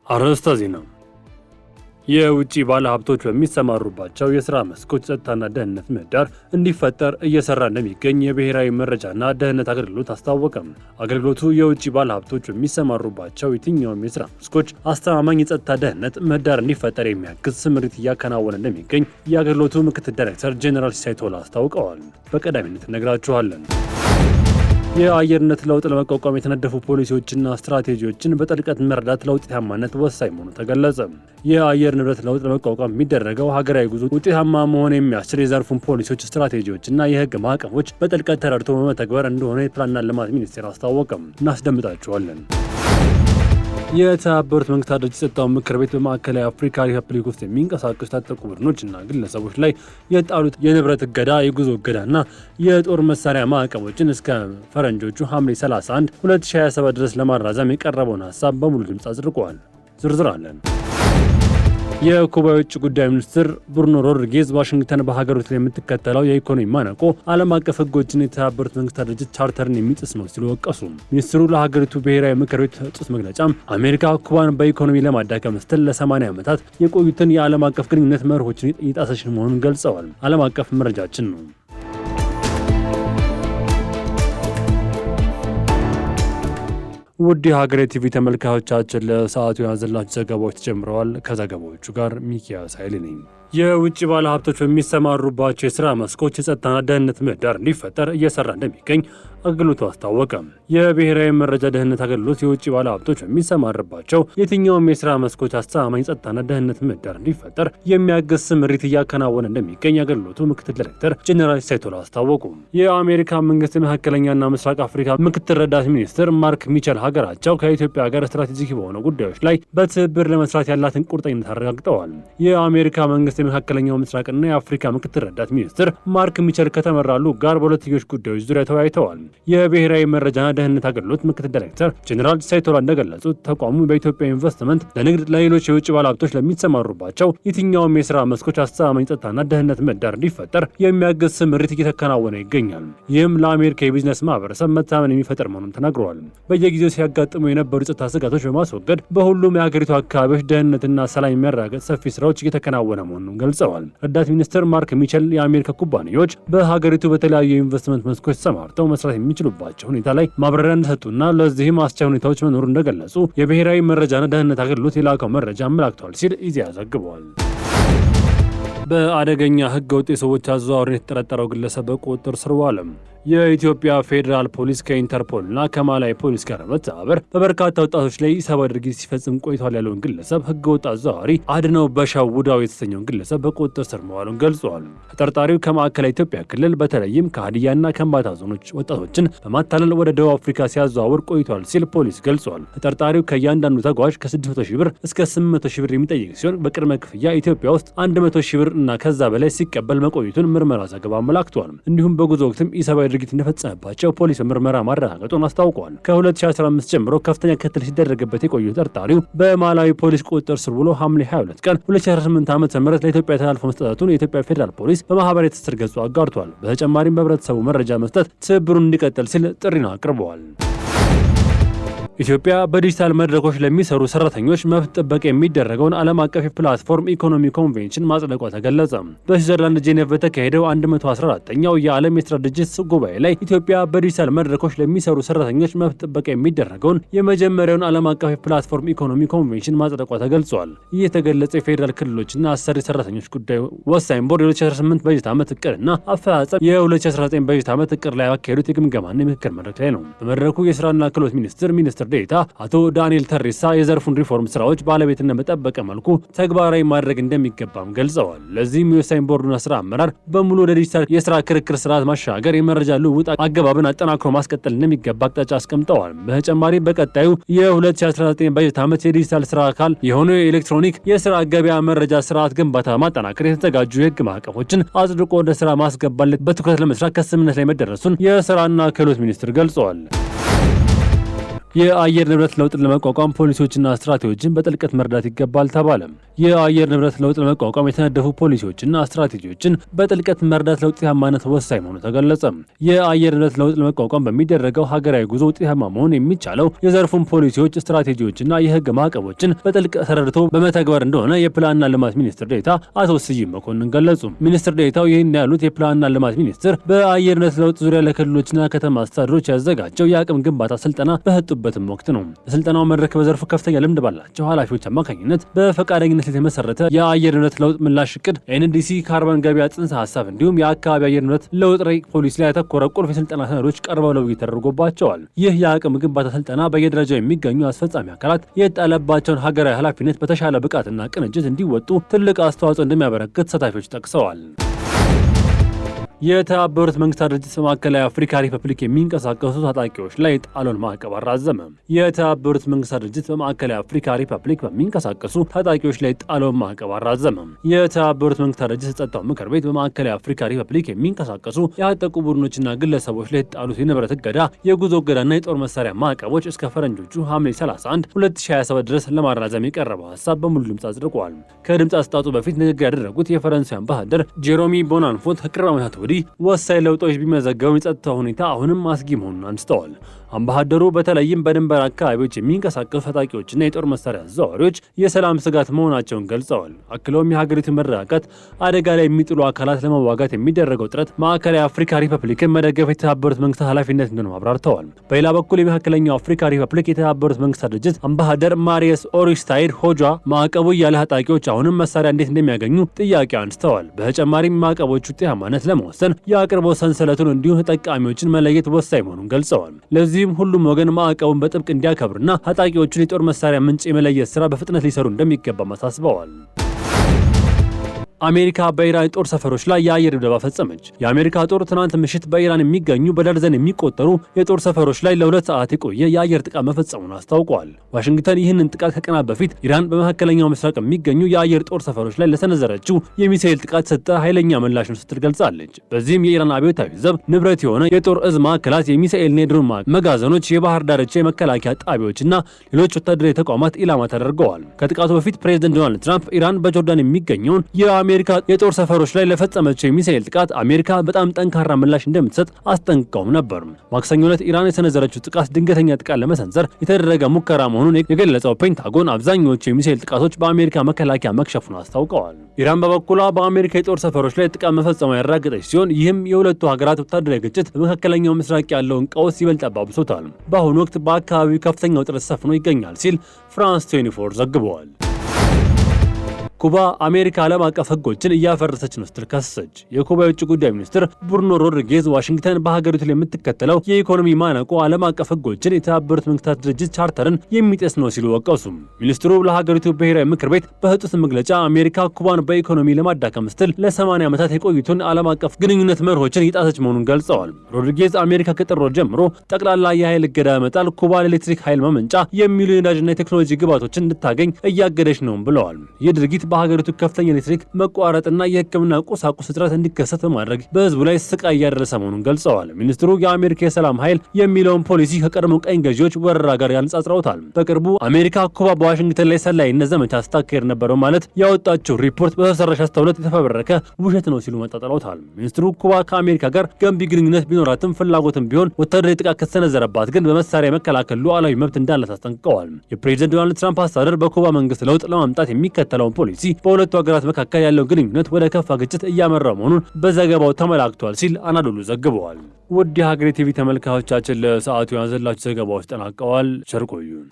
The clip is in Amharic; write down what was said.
አርዕስተ ዜና። የውጭ ባለሀብቶች በሚሰማሩባቸው የሥራ መስኮች ጸጥታና ደህንነት ምህዳር እንዲፈጠር እየሰራ እንደሚገኝ የብሔራዊ መረጃና ደህንነት አገልግሎት አስታወቀም። አገልግሎቱ የውጭ ባለሀብቶች በሚሰማሩባቸው የትኛውም የሥራ መስኮች አስተማማኝ የጸጥታ ደህንነት ምህዳር እንዲፈጠር የሚያግዝ ስምሪት እያከናወነ እንደሚገኝ የአገልግሎቱ ምክትል ዳይሬክተር ጄኔራል ሲሳይ ቶላ አስታውቀዋል። በቀዳሚነት እነግራችኋለን። የአየር ንብረት ለውጥ ለመቋቋም የተነደፉ ፖሊሲዎችና ስትራቴጂዎችን በጥልቀት መረዳት ለውጤታማነት ወሳኝ መሆኑ ተገለጸ። የአየር ንብረት ለውጥ ለመቋቋም የሚደረገው ሀገራዊ ጉዞ ውጤታማ መሆን የሚያስችል የዘርፉን ፖሊሲዎች፣ ስትራቴጂዎችና የሕግ ማዕቀፎች በጥልቀት ተረድቶ በመተግበር እንደሆነ የፕላንና ልማት ሚኒስቴር አስታወቀም። እናስደምጣችኋለን። የተባበሩት መንግስታት ድርጅት የጸጥታው ምክር ቤት በማዕከላዊ አፍሪካ ሪፐብሊክ ውስጥ የሚንቀሳቀሱ የታጠቁ ቡድኖችና ግለሰቦች ላይ የጣሉት የንብረት እገዳ፣ የጉዞ እገዳና የጦር መሳሪያ ማዕቀቦችን እስከ ፈረንጆቹ ሐምሌ 31 2027 ድረስ ለማራዘም የቀረበውን ሐሳብ በሙሉ ድምፅ አጽድቀዋል። ዝርዝር አለን። የኩባ የውጭ ጉዳይ ሚኒስትር ብሩኖ ሮድሪጌዝ ዋሽንግተን በሀገሪቱ ላይ የምትከተለው የኢኮኖሚ ማነቆ ዓለም አቀፍ ሕጎችን የተባበሩት መንግስታት ድርጅት ቻርተርን የሚጥስ ነው ሲሉ ወቀሱ። ሚኒስትሩ ለሀገሪቱ ብሔራዊ ምክር ቤት በሰጡት መግለጫም አሜሪካ ኩባን በኢኮኖሚ ለማዳከም ስትል ለ80 ዓመታት የቆዩትን የዓለም አቀፍ ግንኙነት መርሆችን እየጣሰች መሆኑን ገልጸዋል። ዓለም አቀፍ መረጃችን ነው። ውድ የሀገሬ ቲቪ ተመልካቾቻችን ለሰዓቱ ያዘላችሁ ዘገባዎች ተጀምረዋል። ከዘገባዎቹ ጋር ሚኪያስ ኃይሌ ነኝ። የውጭ ባለሀብቶች በሚሰማሩባቸው የሥራ መስኮች የጸጥታና ደህንነት ምህዳር እንዲፈጠር እየሰራ እንደሚገኝ አገልግሎቱ አስታወቀ። የብሔራዊ መረጃ ደህንነት አገልግሎት የውጭ ባለሀብቶች በሚሰማሩባቸው የትኛውም የሥራ መስኮች አስተማማኝ ጸጥታና ደህንነት ምህዳር እንዲፈጠር የሚያግዝ ስምሪት እያከናወነ እንደሚገኝ አገልግሎቱ ምክትል ዳይሬክተር ጄኔራል ሲሳይ ቶላ አስታወቁ። የአሜሪካ መንግስት የመካከለኛና ምስራቅ አፍሪካ ምክትል ረዳት ሚኒስትር ማርክ ሚቸል ሀገራቸው ከኢትዮጵያ ጋር ስትራቴጂክ በሆኑ ጉዳዮች ላይ በትብብር ለመስራት ያላትን ቁርጠኝነት አረጋግጠዋል። የአሜሪካ መንግስት የመካከለኛው ምስራቅና የአፍሪካ ምክትል ረዳት ሚኒስትር ማርክ ሚቸል ከተመራሉ ጋር በሁለትዮሽ ጉዳዮች ዙሪያ ተወያይተዋል። የብሔራዊ መረጃና ደህንነት አገልግሎት ምክትል ዳይሬክተር ጄኔራል ሲሳይ ቶላ እንደገለጹት ተቋሙ በኢትዮጵያ ኢንቨስትመንት፣ ለንግድ፣ ለሌሎች የውጭ ባለሀብቶች ለሚሰማሩባቸው የትኛውም የሥራ መስኮች አስተማማኝ ጸጥታና ደህንነት ምህዳር እንዲፈጠር የሚያግዝ ስምሪት እየተከናወነ ይገኛል። ይህም ለአሜሪካ የቢዝነስ ማህበረሰብ መተማመን የሚፈጥር መሆኑን ተናግረዋል። በየጊዜው ሲያጋጥሙ የነበሩ የጸጥታ ስጋቶች በማስወገድ በሁሉም የሀገሪቱ አካባቢዎች ደህንነትና ሰላም የሚያረጋግጥ ሰፊ ስራዎች እየተከናወነ መሆኑን ገልጸዋል። ረዳት ሚኒስትር ማርክ ሚቸል የአሜሪካ ኩባንያዎች በሀገሪቱ በተለያዩ የኢንቨስትመንት መስኮች ተሰማርተው መስራት የሚችሉባቸው ሁኔታ ላይ ማብራሪያ እንደሰጡና ለዚህም አስቻይ ሁኔታዎች መኖሩ እንደገለጹ የብሔራዊ መረጃና ደህንነት አገልግሎት የላከው መረጃ አመላክቷል ሲል ኢዜአ ዘግቧል። በአደገኛ ህገወጥ የሰዎች አዘዋዋሪነት የተጠረጠረው ግለሰብ በቁጥጥር ስር ዋለ። የኢትዮጵያ ፌዴራል ፖሊስ ከኢንተርፖልና ከማላዊ ፖሊስ ጋር በመተባበር በበርካታ ወጣቶች ላይ ኢሰብአዊ ድርጊት ሲፈጽም ቆይቷል ያለውን ግለሰብ ህገወጥ አዘዋዋሪ አድነው በሻው ውዳው የተሰኘውን ግለሰብ በቁጥጥር ስር መዋሉን ገልጿል። ተጠርጣሪው ከማዕከላዊ ኢትዮጵያ ክልል በተለይም ከሀዲያና ከምባታ ዞኖች ወጣቶችን በማታለል ወደ ደቡብ አፍሪካ ሲያዘዋውር ቆይቷል ሲል ፖሊስ ገልጿል። ተጠርጣሪው ከእያንዳንዱ ተጓዥ ከ600 ሺህ ብር እስከ 800 ሺህ ብር የሚጠይቅ ሲሆን በቅድመ ክፍያ ኢትዮጵያ ውስጥ 100 ሺህ ብር እና ከዛ በላይ ሲቀበል መቆየቱን ምርመራ ዘገባ አመላክቷል። እንዲሁም በጉዞ ወቅትም ኢሰብአዊ ድርጊት እንደፈጸመባቸው ፖሊስ ምርመራ ማረጋገጡን አስታውቋል። ከ2015 ጀምሮ ከፍተኛ ክትትል ሲደረግበት የቆየው ተጠርጣሪው በማላዊ ፖሊስ ቁጥጥር ስር ውሎ ሐምሌ 22 ቀን 2018 ዓ.ም ለኢትዮጵያ ተላልፎ መስጠቱን የኢትዮጵያ ፌዴራል ፖሊስ በማህበራዊ ትስስር ገጹ አጋርቷል። በተጨማሪም በህብረተሰቡ መረጃ መስጠት ትብብሩን እንዲቀጥል ሲል ጥሪን አቅርበዋል። ኢትዮጵያ በዲጂታል መድረኮች ለሚሰሩ ሰራተኞች መብት ጥበቃ የሚደረገውን ዓለም አቀፍ የፕላትፎርም ኢኮኖሚ ኮንቬንሽን ማጽደቋ ተገለጸ። በስዊዘርላንድ ጄኔቭ በተካሄደው 114ኛው የዓለም የስራ ድርጅት ጉባኤ ላይ ኢትዮጵያ በዲጂታል መድረኮች ለሚሰሩ ሰራተኞች መብት ጥበቃ የሚደረገውን የመጀመሪያውን ዓለም አቀፍ የፕላትፎርም ኢኮኖሚ ኮንቬንሽን ማጽደቋ ተገልጿል። ይህ የተገለጸ የፌዴራል ክልሎችና አሰሪ ሰራተኞች ጉዳይ ወሳኝ ቦርድ የ2018 በጀት ዓመት እቅድና አፈጻጸም የ2019 በጀት ዓመት እቅድ ላይ ያካሄዱት የግምገማና የምክክር መድረክ ላይ ነው። በመድረኩ የስራና ክህሎት ሚኒስትር ዴኤታ አቶ ዳንኤል ተሪሳ የዘርፉን ሪፎርም ስራዎች ባለቤትነት በጠበቀ መልኩ ተግባራዊ ማድረግ እንደሚገባም ገልጸዋል። ለዚህም የወሳኝ ቦርዱና ስራ አመራር በሙሉ ወደ ዲጂታል የስራ ክርክር ስርዓት ማሻገር፣ የመረጃ ልውውጥ አገባብን አጠናክሮ ማስቀጠል እንደሚገባ አቅጣጫ አስቀምጠዋል። በተጨማሪ በቀጣዩ የ2019 በጀት ዓመት የዲጂታል ስራ አካል የሆነው የኤሌክትሮኒክ የስራ ገበያ መረጃ ስርዓት ግንባታ ማጠናከር፣ የተዘጋጁ የህግ ማዕቀፎችን አጽድቆ ወደ ስራ ማስገባት በትኩረት ለመስራት ከስምምነት ላይ መደረሱን የስራና ክህሎት ሚኒስትር ገልጸዋል። የአየር ንብረት ለውጥን ለመቋቋም ፖሊሲዎችና ስትራቴጂዎችን በጥልቀት መርዳት ይገባል ተባለ። የአየር ንብረት ለውጥ ለመቋቋም የተነደፉ ፖሊሲዎችና ስትራቴጂዎችን በጥልቀት መርዳት ለውጤታማነት ወሳኝ መሆኑ ተገለጸ። የአየር ንብረት ለውጥ ለመቋቋም በሚደረገው ሀገራዊ ጉዞ ውጤታማ መሆን የሚቻለው የዘርፉን ፖሊሲዎች፣ ስትራቴጂዎችና የህግ ማዕቀቦችን በጥልቀት ተረድቶ በመተግበር እንደሆነ የፕላንና ልማት ሚኒስትር ዴኤታ አቶ ስዩም መኮንን ገለጹ። ሚኒስትር ዴኤታው ይህን ያሉት የፕላንና ልማት ሚኒስትር በአየር ንብረት ለውጥ ዙሪያ ለክልሎችና ከተማ አስተዳደሮች ያዘጋጀው የአቅም ግንባታ ስልጠና በሰጡበትም ወቅት ነው። በስልጠናው መድረክ በዘርፉ ከፍተኛ ልምድ ባላቸው ኃላፊዎች አማካኝነት በፈቃደኝነት የተመሰረተ የአየር ንብረት ለውጥ ምላሽ እቅድ ኤንዲሲ፣ ካርበን ገበያ ጽንሰ ሀሳብ እንዲሁም የአካባቢ አየር ንብረት ለውጥ ረቂቅ ፖሊሲ ላይ ያተኮረ ቁልፍ የስልጠና ሰነዶች ቀርበው ለውይይት ተደርጎባቸዋል። ይህ የአቅም ግንባታ ስልጠና በየደረጃው የሚገኙ አስፈጻሚ አካላት የጣለባቸውን ሀገራዊ ኃላፊነት በተሻለ ብቃትና ቅንጅት እንዲወጡ ትልቅ አስተዋጽኦ እንደሚያበረክት ተሳታፊዎች ጠቅሰዋል። የተባበሩት መንግስታት ድርጅት በማዕከላዊ አፍሪካ ሪፐብሊክ የሚንቀሳቀሱ ታጣቂዎች ላይ የጣለውን ማዕቀብ አራዘመ። የተባበሩት መንግስታት ድርጅት በማዕከላዊ አፍሪካ ሪፐብሊክ በሚንቀሳቀሱ ታጣቂዎች ላይ የጣለውን ማዕቀብ አራዘመ። የተባበሩት መንግስታት ድርጅት የጸጥታው ምክር ቤት በማዕከላዊ አፍሪካ ሪፐብሊክ የሚንቀሳቀሱ የታጠቁ ቡድኖችና ግለሰቦች ላይ የጣሉት የንብረት እገዳ፣ የጉዞ እገዳና የጦር መሳሪያ ማዕቀቦች እስከ ፈረንጆቹ ሐምሌ 31 2027 ድረስ ለማራዘም የቀረበው ሀሳብ በሙሉ ድምፅ አጽድቋል። ከድምፅ አስጣጡ በፊት ንግግር ያደረጉት የፈረንሳይ አምባሳደር ጄሮሚ ቦናንፎት ከቅርብ ዓመታት ወዲህ ወሳኝ ለውጦች ቢመዘገቡ የጸጥታ ሁኔታ አሁንም አስጊ መሆኑን አንስተዋል። አምባሳደሩ በተለይም በድንበር አካባቢዎች የሚንቀሳቀሱ ታጣቂዎችና የጦር መሳሪያ አዘዋዋሪዎች የሰላም ስጋት መሆናቸውን ገልጸዋል። አክለውም የሀገሪቱ መረጋጋት አደጋ ላይ የሚጥሉ አካላት ለመዋጋት የሚደረገው ጥረት ማዕከላዊ አፍሪካ ሪፐብሊክን መደገፍ የተባበሩት መንግስታት ኃላፊነት እንደሆነ አብራርተዋል። በሌላ በኩል የመካከለኛው አፍሪካ ሪፐብሊክ የተባበሩት መንግስታት ድርጅት አምባሳደር ማሪየስ ኦሪስታይድ ሆጇ ማዕቀቡ ያለ ታጣቂዎች አሁንም መሳሪያ እንዴት እንደሚያገኙ ጥያቄ አንስተዋል። በተጨማሪም ማዕቀቦቹ ውጤታማነት ለመወሰን የአቅርቦት ሰንሰለቱን እንዲሁም ተጠቃሚዎችን መለየት ወሳኝ መሆኑን ገልጸዋል። ለዚህም ሁሉም ወገን ማዕቀቡን በጥብቅ እንዲያከብርና ታጣቂዎቹን የጦር መሳሪያ ምንጭ የመለየት ስራ በፍጥነት ሊሰሩ እንደሚገባም አሳስበዋል። አሜሪካ በኢራን ጦር ሰፈሮች ላይ የአየር ድብደባ ፈጸመች። የአሜሪካ ጦር ትናንት ምሽት በኢራን የሚገኙ በደርዘን የሚቆጠሩ የጦር ሰፈሮች ላይ ለ2 ሰዓት የቆየ የአየር ጥቃት መፈጸሙን አስታውቋል። ዋሽንግተን ይህንን ጥቃት ከቀናት በፊት ኢራን በመካከለኛው ምስራቅ የሚገኙ የአየር ጦር ሰፈሮች ላይ ለሰነዘረችው የሚሳኤል ጥቃት ሰጠ ኃይለኛ ምላሽ ነው ስትል ገልጻለች። በዚህም የኢራን አብዮታዊ ዘብ ንብረት የሆነ የጦር እዝ ማዕከላት፣ የሚሳኤልና የድሮን መጋዘኖች፣ የባህር ዳርቻ የመከላከያ ጣቢያዎችና ሌሎች ወታደራዊ ተቋማት ኢላማ ተደርገዋል። ከጥቃቱ በፊት ፕሬዝዳንት ዶናልድ ትራምፕ ኢራን በጆርዳን የሚገኘውን የአሜሪካ የጦር ሰፈሮች ላይ ለፈጸመችው የሚሳኤል ጥቃት አሜሪካ በጣም ጠንካራ ምላሽ እንደምትሰጥ አስጠንቅቀውም ነበር። ማክሰኞ ዕለት ኢራን የሰነዘረችው ጥቃት ድንገተኛ ጥቃት ለመሰንዘር የተደረገ ሙከራ መሆኑን የገለጸው ፔንታጎን አብዛኛዎቹ የሚሳኤል ጥቃቶች በአሜሪካ መከላከያ መክሸፉን አስታውቀዋል። ኢራን በበኩሏ በአሜሪካ የጦር ሰፈሮች ላይ ጥቃት መፈጸሟ ያረጋገጠች ሲሆን ይህም የሁለቱ ሀገራት ወታደራዊ ግጭት በመካከለኛው ምስራቅ ያለውን ቀውስ ይበልጥ አባብሶታል። በአሁኑ ወቅት በአካባቢው ከፍተኛ ውጥረት ሰፍኖ ይገኛል ሲል ፍራንስ 24 ዘግበዋል። ኩባ አሜሪካ ዓለም አቀፍ ሕጎችን እያፈረሰች ነው ስትል ከሰሰች። የኩባ የውጭ ጉዳይ ሚኒስትር ብሩኖ ሮድሪጌዝ ዋሽንግተን በሀገሪቱ ላይ የምትከተለው የኢኮኖሚ ማነቆ ዓለም አቀፍ ሕጎችን የተባበሩት መንግስታት ድርጅት ቻርተርን የሚጥስ ነው ሲሉ ወቀሱ። ሚኒስትሩ ለሀገሪቱ ብሔራዊ ምክር ቤት በሰጡት መግለጫ አሜሪካ ኩባን በኢኮኖሚ ለማዳከም ስትል ለ80 ዓመታት የቆዩትን ዓለም አቀፍ ግንኙነት መርሆችን እየጣሰች መሆኑን ገልጸዋል። ሮድሪጌዝ አሜሪካ ከጥር ወር ጀምሮ ጠቅላላ የኃይል እገዳ መጣል ኩባ ለኤሌክትሪክ ኃይል ማመንጫ የሚሉ የነዳጅና የቴክኖሎጂ ግብዓቶችን እንድታገኝ እያገደች ነው ብለዋል። ይህ ድርጊት በሀገሪቱ ከፍተኛ ኤሌክትሪክ መቋረጥና የሕክምና ቁሳቁስ እጥረት እንዲከሰት በማድረግ በህዝቡ ላይ ስቃይ እያደረሰ መሆኑን ገልጸዋል። ሚኒስትሩ የአሜሪካ የሰላም ኃይል የሚለውን ፖሊሲ ከቀድሞ ቀኝ ገዢዎች ወረራ ጋር ያነጻጽረውታል። በቅርቡ አሜሪካ ኩባ በዋሽንግተን ላይ ሰላይነት ዘመቻ ስታካሄድ ነበር በማለት ያወጣችው ሪፖርት በሰው ሰራሽ አስተውሎት የተፈበረከ ውሸት ነው ሲሉ መጣጣለውታል። ሚኒስትሩ ኩባ ከአሜሪካ ጋር ገንቢ ግንኙነት ቢኖራትም ፍላጎትም ቢሆን ወታደራዊ ጥቃት ከተሰነዘረባት ግን በመሳሪያ መከላከል ሉዓላዊ መብት እንዳላት አስጠንቅቀዋል። የፕሬዝዳንት ዶናልድ ትራምፕ አስተዳደር በኩባ መንግስት ለውጥ ለማምጣት የሚከተለውን ፖሊሲ በሁለቱ ሀገራት መካከል ያለው ግንኙነት ወደ ከፋ ግጭት እያመራ መሆኑን በዘገባው ተመላክቷል ሲል አናዶሉ ዘግበዋል። ውድ የሀገሬ ቲቪ ተመልካቾቻችን ለሰዓቱ ያዘላችሁ ዘገባዎች ተጠናቀዋል። ቸር ቆዩን።